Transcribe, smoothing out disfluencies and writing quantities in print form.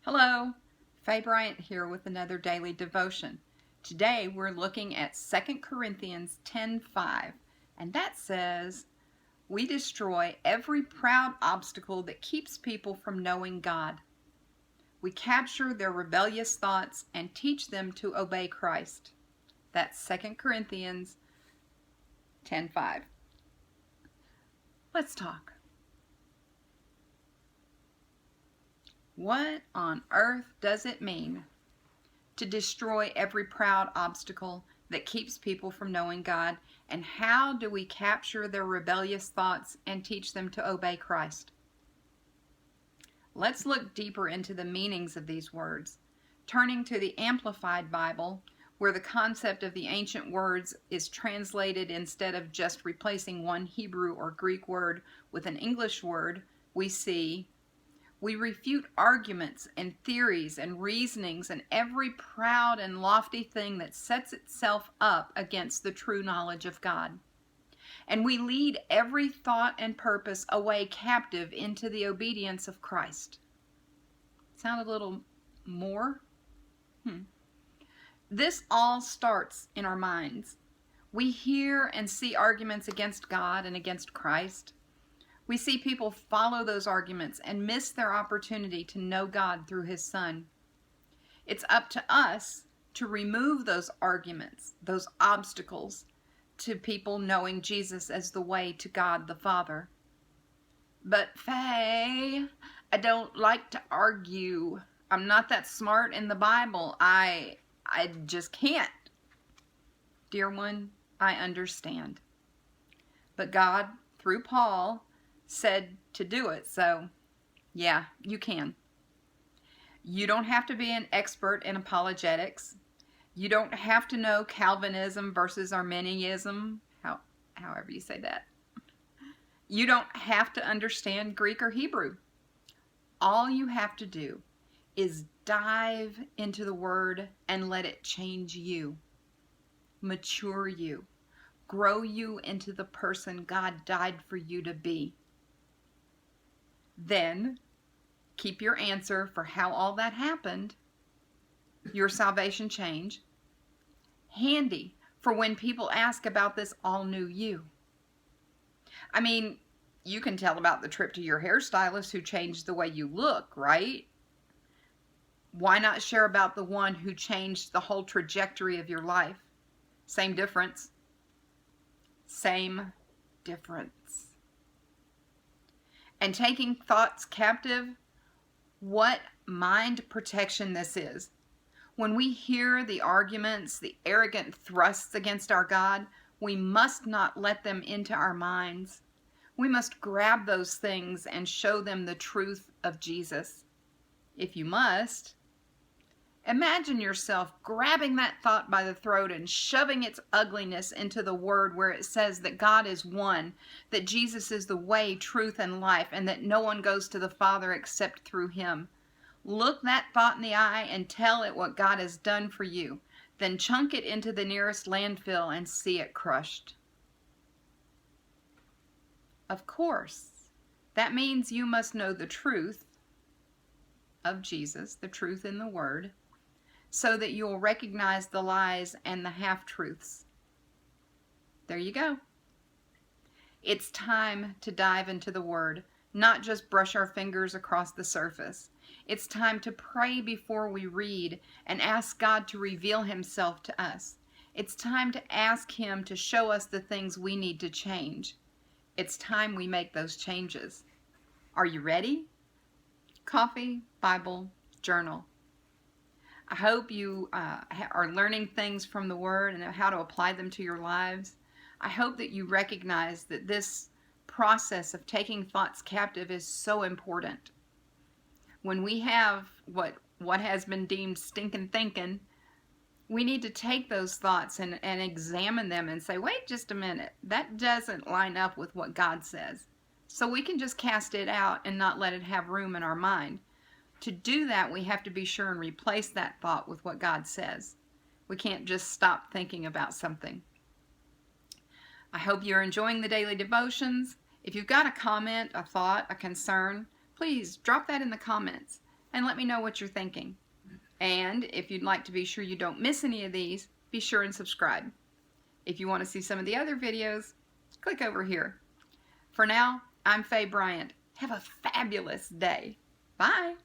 Hello, Faye Bryant here with another daily devotion. Today we're looking at 2 Corinthians 10:5, and that says, "We destroy every proud obstacle that keeps people from knowing God. We capture their rebellious thoughts and teach them to obey Christ." That's 2 Corinthians 10:5. Let's talk. What on earth does it mean to destroy every proud obstacle that keeps people from knowing God? And how do we capture their rebellious thoughts and teach them to obey Christ? Let's look deeper into the meanings of these words. Turning to the Amplified Bible, where the concept of the ancient words is translated instead of just replacing one Hebrew or Greek word with an English word, we see, "We refute arguments and theories and reasonings and every proud and lofty thing that sets itself up against the true knowledge of God. And we lead every thought and purpose away captive into the obedience of Christ." Sound a little more? This all starts in our minds. We hear and see arguments against God and against Christ. We see people follow those arguments and miss their opportunity to know God through His Son. It's up to us to remove those arguments, those obstacles to people knowing Jesus as the way to God the Father. "But Faye, I don't like to argue. I'm not that smart in the Bible. I just can't." Dear one, I understand. But God, through Paul, said to do it, so yeah, you can. You don't have to be an expert in apologetics. You don't have to know Calvinism versus Arminianism, however you say that. You don't have to understand Greek or Hebrew. All you have to do is dive into the Word and let it change you, mature you, grow you into the person God died for you to be. Then keep your answer for how all that happened, your salvation change, handy for when people ask about this all-new you. I mean, you can tell about the trip to your hairstylist who changed the way you look, right? Why not share about the one who changed the whole trajectory of your life? Same difference. Same difference. And taking thoughts captive, what mind protection this is. When we hear the arguments, the arrogant thrusts against our God, we must not let them into our minds. We must grab those things and show them the truth of Jesus. If you must, imagine yourself grabbing that thought by the throat and shoving its ugliness into the Word where it says that God is one, that Jesus is the way, truth, and life, and that no one goes to the Father except through Him. Look that thought in the eye and tell it what God has done for you. Then chunk it into the nearest landfill and see it crushed. Of course, that means you must know the truth of Jesus, the truth in the Word, so that you'll recognize the lies and the half-truths. There you go. It's time to dive into the Word, not just brush our fingers across the surface. It's time to pray before we read and ask God to reveal Himself to us. It's time to ask Him to show us the things we need to change. It's time we make those changes. Are you ready? Coffee, Bible, journal. I hope you are learning things from the Word and how to apply them to your lives. I hope that you recognize that this process of taking thoughts captive is so important. When we have what has been deemed stinking thinking, we need to take those thoughts and examine them and say, wait just a minute, that doesn't line up with what God says. So we can just cast it out and not let it have room in our mind. To do that, we have to be sure and replace that thought with what God says. We can't just stop thinking about something. I hope you're enjoying the daily devotions. If you've got a comment, a thought, a concern, please drop that in the comments. and let me know what you're thinking. And if you'd like to be sure you don't miss any of these, be sure and subscribe. If you want to see some of the other videos, click over here. For now, I'm Faye Bryant. Have a fabulous day. Bye.